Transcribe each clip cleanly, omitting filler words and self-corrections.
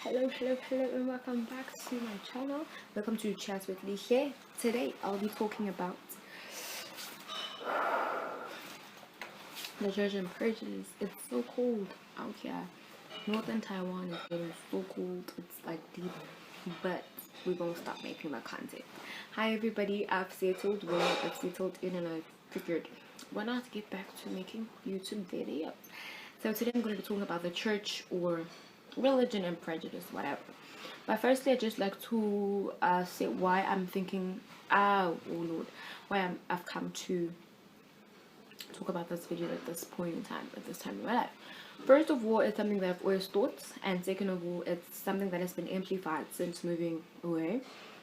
Hello, and welcome back to my channel. Welcome to Chats with Lee here. Today, I'll be talking about the Church and Prejudice. It's so cold out here. Northern Taiwan is getting so cold. It's like deep, but we won't stop making the content. Hi, everybody. I've settled well. I've settled in, and I figured why not get back to making YouTube videos. So today, I'm going to be talking about the church or religion and prejudice, whatever. But firstly, I'd just like to say why I'm thinking, oh Lord, why I've come to talk about this video at this point in time, at this time in my life. First of all, it's something that I've always thought, and second of all, it's something that has been amplified since moving away,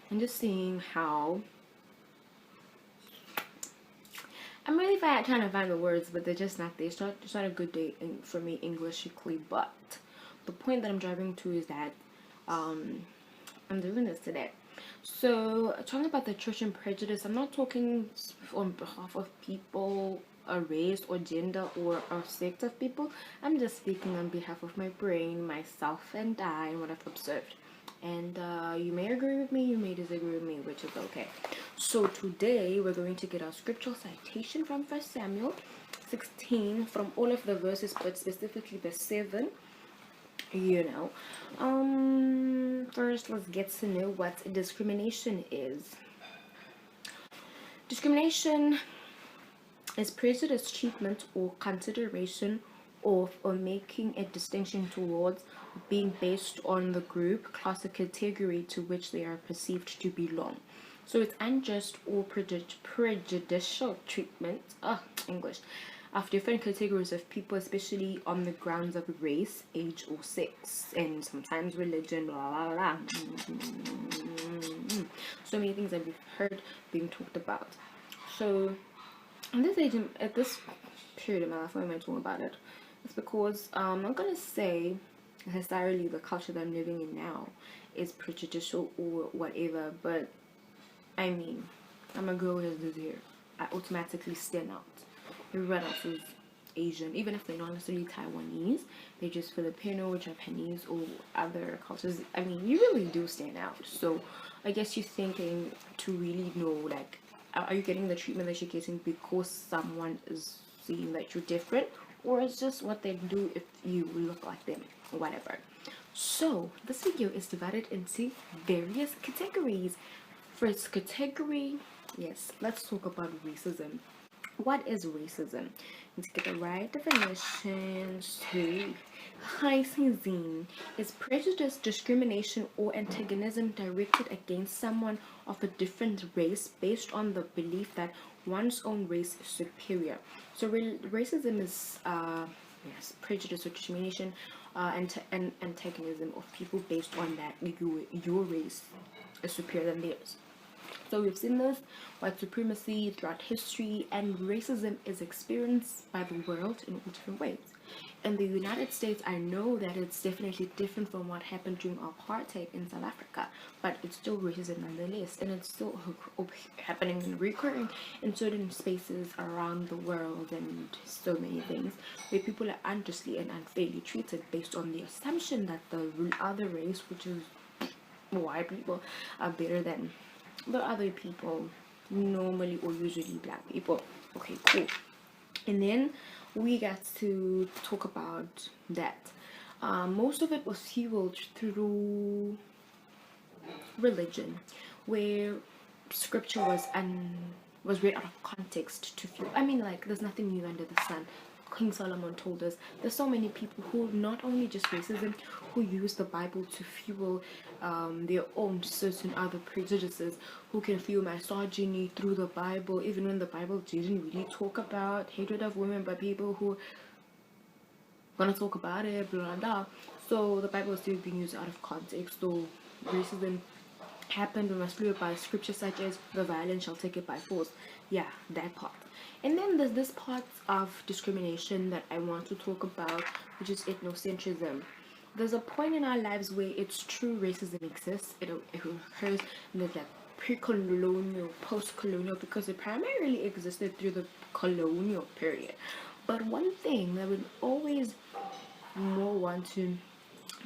and just seeing how I'm really trying to find the words, but they're just not there. It's not a good day for me Englishically, but the point that I'm driving to is that I'm doing this today. So, talking about the Church and Prejudice, I'm not talking on behalf of people, a race or gender or a sect of people. I'm just speaking on behalf of my brain, myself, and I, and what I've observed. And you may agree with me, you may disagree with me, which is okay. So today we're going to get our scriptural citation from 1 Samuel 16, from all of the verses, but specifically the 7. First let's get to know what discrimination is. Discrimination is prejudice, treatment, or consideration of or making a distinction towards being based on the group, class, or category to which they are perceived to belong. So it's unjust or prejudicial treatment, English, of different categories of people, especially on the grounds of race, age, or sex, and sometimes religion, blah blah blah. So many things that we've heard being talked about. So in this age, at this period of my life, why am I talking about it? It's because I'm not gonna say necessarily the culture that I'm living in now is prejudicial or whatever, but I mean, I'm a girl who has this hair. I automatically stand out. Everyone else is Asian, even if they're not necessarily Taiwanese, they're just Filipino, Japanese, or other cultures. I mean, you really do stand out. So I guess you're thinking to really know, like, are you getting the treatment that you're getting because someone is seeing that you're different, or it's just what they do if you look like them, or whatever. So this video is divided into various categories. First category, yes, let's talk about racism. What is racism? Let's get the right definition. So, racism is prejudice, discrimination, or antagonism directed against someone of a different race based on the belief that one's own race is superior. So, racism is yes, prejudice or discrimination and antagonism of people based on that your race is superior than theirs. So we've seen this white supremacy throughout history, and racism is experienced by the world in all different ways. In the United States, I know that it's definitely different from what happened during apartheid in South Africa, but it's still racism nonetheless, and it's still happening and recurring in certain spaces around the world, and so many things where people are unjustly and unfairly treated based on the assumption that the other race, which is white people, are better than the other people, normally or usually black people. Okay, cool. And then we got to talk about that. Most of it was fueled through religion, where scripture was read out of context to fuel. I mean, like, there's nothing new under the sun. King Solomon told us there's so many people who not only just racism, who use the Bible to fuel their own certain other prejudices, who can fuel misogyny through the Bible, even when the Bible didn't really talk about hatred of women, but people who gonna talk about it, blah blah blah. So the Bible is still being used out of context. So racism happened and was fueled by scripture such as the violent shall take it by force. Yeah, that part. And then there's this part of discrimination that I want to talk about, which is ethnocentrism. There's a point in our lives where it's true racism exists. It occurs in the pre-colonial, post-colonial, because it primarily existed through the colonial period. But one thing that we always more want to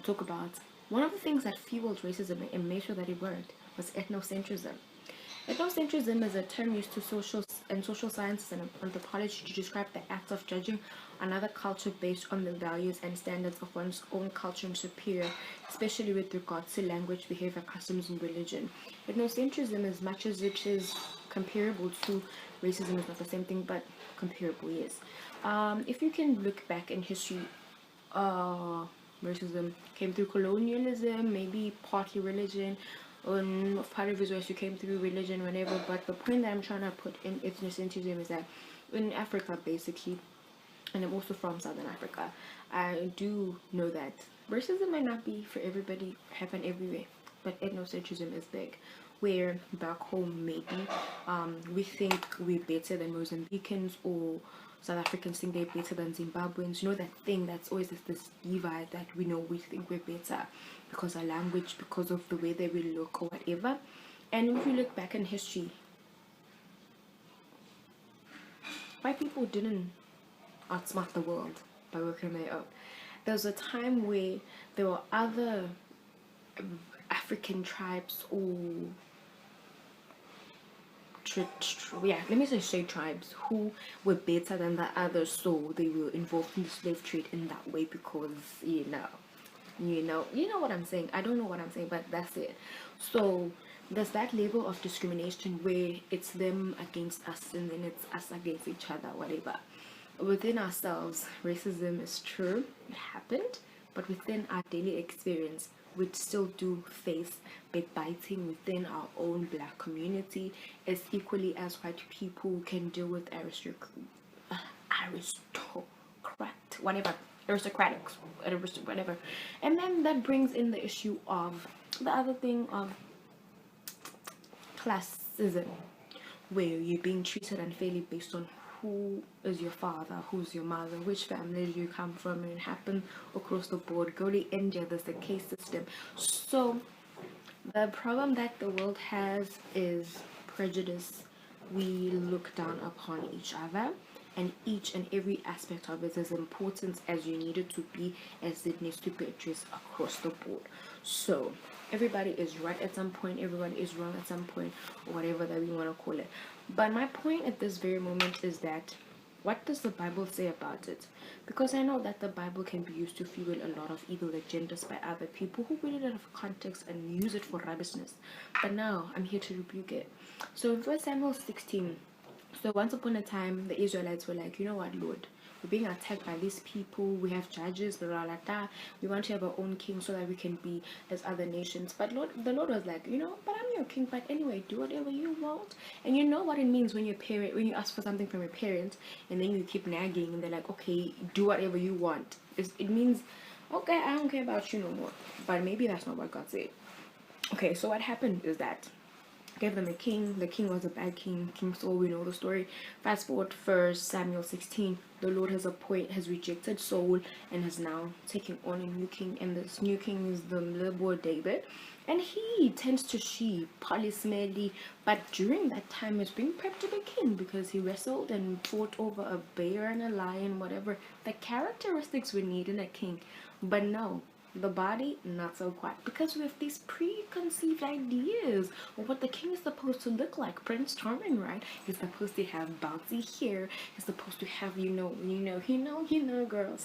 talk about One of the things that fueled racism and made sure that it worked was ethnocentrism. Ethnocentrism is a term used to social sciences and anthropology to describe the act of judging another culture based on the values and standards of one's own culture and superior, especially with regards to language, behavior, customs, and religion. Ethnocentrism, as much as it is comparable to racism, is not the same thing, but comparable, yes. If you can look back in history, racism came through colonialism, maybe partly religion, part of it you came through religion, whatever. But the point that I'm trying to put in ethnocentrism is that in Africa, basically, and I'm also from Southern Africa, I do know that racism might not be for everybody, happen everywhere, but ethnocentrism is big. Where back home, maybe we think we're better than Mozambicans, or South Africans think they're better than Zimbabweans. You know, that thing that's always this divide that we know we think we're better because our language, because of the way that we look or whatever. And if you look back in history, white people didn't outsmart the world by working their own. There was a time where there were other African tribes, or let me say tribes, who were better than the others, so they were involved in the slave trade in that way, because you know what I'm saying. I don't know what I'm saying, but that's it. So there's that level of discrimination where it's them against us and then it's us against each other, whatever. Within ourselves, racism is true, it happened, but within our daily experience, we still do face backbiting within our own black community, as equally as white people can deal with whatever. And then that brings in the issue of the other thing of classism, where you're being treated unfairly based on who is your father, who's your mother, which family do you come from, and it happens across the board. Go to India, there's a case system. So the problem that the world has is prejudice. We look down upon each other, and each and every aspect of it is as important as you need it to be, as it needs to be addressed across the board. So everybody is right at some point, everyone is wrong at some point, or whatever that we want to call it. But my point at this very moment is that, what does the Bible say about it? Because I know that the Bible can be used to fuel a lot of evil agendas by other people who read it out of context and use it for rubbishness. But now I'm here to rebuke it. So in 1 Samuel 16, so once upon a time, the Israelites were like, you know what, Lord? We're being attacked by these people. We have judges, blah, blah, blah, blah. We want to have our own king so that we can be as other nations. But the Lord was like, but I'm your king. But anyway, do whatever you want. And you know what it means when when you ask for something from your parents, and then you keep nagging, and they're like, okay, do whatever you want. It means, okay, I don't care about you no more. But maybe that's not what God said. Okay, so what happened is that gave them a king. The king was a bad king, King Saul. We know the story. Fast forward 1 Samuel 16. The Lord has rejected Saul and has now taken on a new king. And this new king is the little boy David. And he tends to she polysmally, but during that time he's being prepped to be king because he wrestled and fought over a bear and a lion, whatever the characteristics we need in a king. But no, the body, not so quite, because we have these preconceived ideas of what the king is supposed to look like. Prince Charming, right? He's supposed to have bouncy hair. He's supposed to have, girls,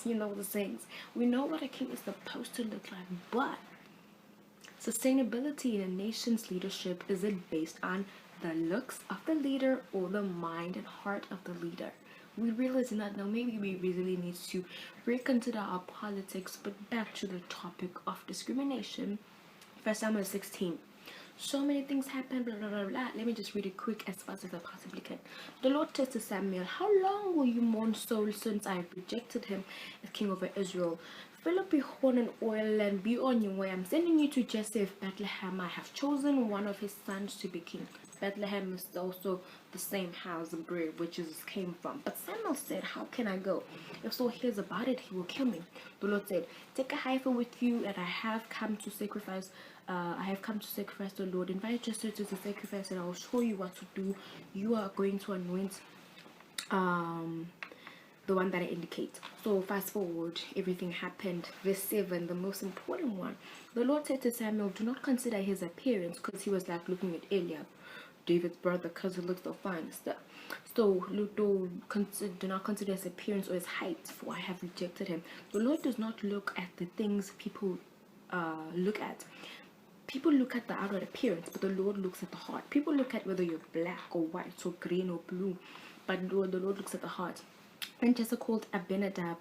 the things. We know what a king is supposed to look like, but sustainability in a nation's leadership, is it based on the looks of the leader or the mind and heart of the leader? We realize that now maybe we really need to reconsider our politics. But back to the topic of discrimination. 1 Samuel 16. So many things happen, blah, blah, blah, blah. Let me just read it quick as fast as I possibly can. The Lord says to Samuel, how long will you mourn Saul, since I have rejected him as king over Israel? Fill up your horn and oil and be on your way. I'm sending you to Jesse of Bethlehem. I have chosen one of his sons to be king. Bethlehem is also the same house of bread which Jesus came from. But Samuel said, how can I go? If Saul hears about it, he will kill me. The Lord said, take a heifer with you, and I have come to sacrifice the Lord. Invite Jesse to the sacrifice, and I will show you what to do. You are going to anoint the one that I indicate. So fast forward, everything happened. Verse 7, the most important one. The Lord said to Samuel, do not consider his appearance, because he was like looking at Eliab, David's brother, because he looked so fine. So do not consider his appearance or his height, for I have rejected him. The Lord does not look at the things people look at. People look at the outward appearance, but the Lord looks at the heart. People look at whether you're black or white or green or blue, but the Lord looks at the heart. And Jesse called Abinadab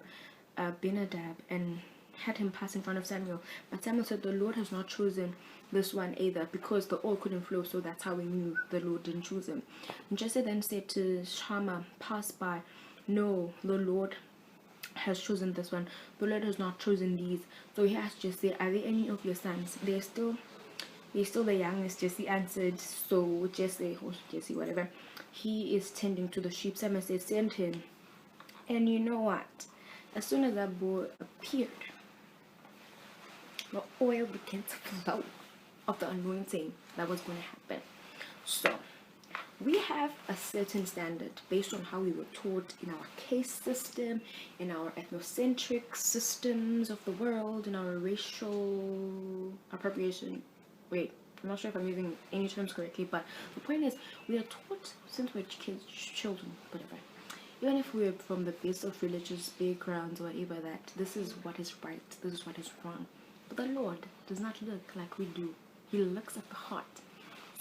and had him pass in front of Samuel. But Samuel said, the Lord has not chosen this one either, because the oil couldn't flow, so that's how we knew the Lord didn't choose him. And Jesse then said to Shammah, pass by. No, the Lord has chosen this one. The Lord has not chosen these. So he asked Jesse, are there any of your sons? They're still the youngest. Jesse answered. So Jesse, whatever, he is tending to the sheep. Samuel said, send him. And you know what? As soon as that boy appeared, the oil began to flow of the anointing that was going to happen. So we have a certain standard based on how we were taught in our case system, in our ethnocentric systems of the world, in our racial appropriation. Wait, I'm not sure if I'm using any terms correctly, but the point is, we are taught since we're kids, children, whatever, even if we're from the base of religious backgrounds or whatever, that this is what is right, this is what is wrong. But the Lord does not look like we do. He looks at the heart.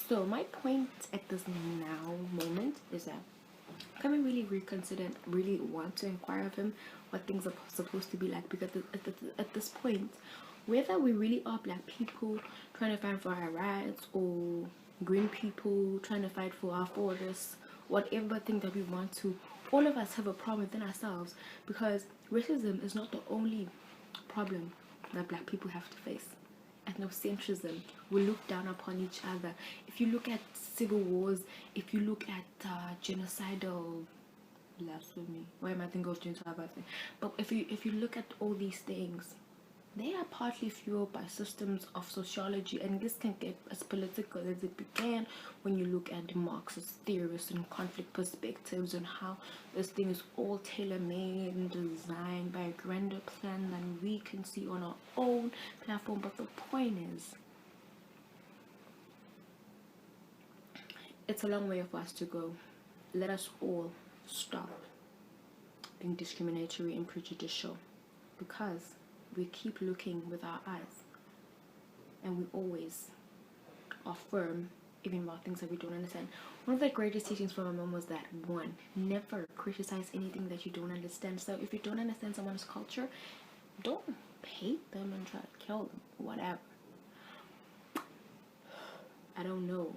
So my point at this now moment is that, can we really reconsider and really want to inquire of him what things are supposed to be like? Because at this point, whether we really are black people trying to fight for our rights, or green people trying to fight for our forests, whatever thing that we want to, all of us have a problem within ourselves, because racism is not the only problem that black people have to face. Ethnocentrism, we look down upon each other. If you look at civil wars, if you look at genocidal blasphemy, why am I thinking of genocidal? But if you look at all these things, they are partly fueled by systems of sociology, and this can get as political as it began when you look at the Marxist theorists and conflict perspectives, and how this thing is all tailor-made and designed by a grander plan than we can see on our own platform. But the point is, it's a long way for us to go. Let us all stop being discriminatory and prejudicial, because we keep looking with our eyes, and we always affirm even about things that we don't understand. One of the greatest teachings from my mom was that, one, never criticize anything that you don't understand. So if you don't understand someone's culture, don't hate them and try to kill them, whatever. I don't know,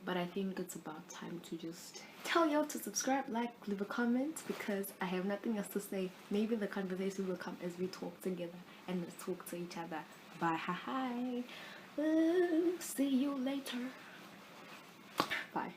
but I think it's about time to just tell y'all to subscribe, like, leave a comment, because I have nothing else to say. Maybe the conversation will come as we talk together and let's talk to each other. Bye. Hi. See you later. Bye.